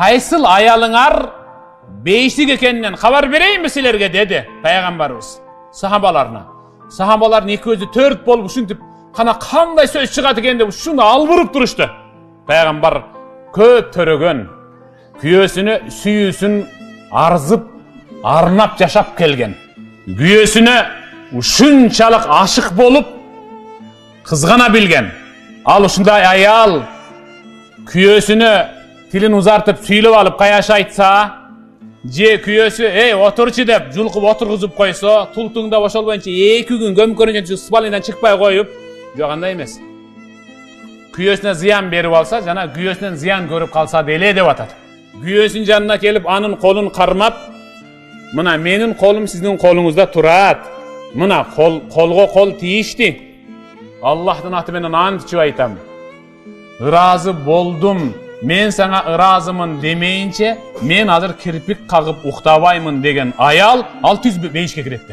Кайсыл аялыңар бейшик экениnden хабар берейинби силерге dedi пайгамбарыбыз сахабаларына. Сахабалар эки өзү төрт болуп ушинтип кана кандай сөз чыгат экен деп ушуну албырып турушту. Пайгамбар көп төрөгөн, күйөөсүнө сүйүүсүн арзып, арнап жашап келген. Күйөөсүнө ушунчалык ашык болуп кызгана билген. Ал ушундай аял күйөөсүнө тилин узартып сүйлөп алып каяша айтса, же күйөөсү отурчу деп жулкуп отургузуп койсо, тултуңда бошолбойнча 2 күн көмкөрүнчө спальнядан чыкпай коюп, жок андай эмес. Күйөөсүнө зыян берип алса, жана күйөөсүнөн зыян көрүп калса деле деп атат. Күйөөсүнүн жанына келип, анын колун кармап, мына менин колум сиздин колуңузда турат. Мына колго кол тийишти. Аллахтын аты менен ант ичип айтам. Ыраазы болдум. Мен саңа ыраазымын демейинче, мен азыр кирпик кагып уктабаймын деген аял ал түз бейишке кирет.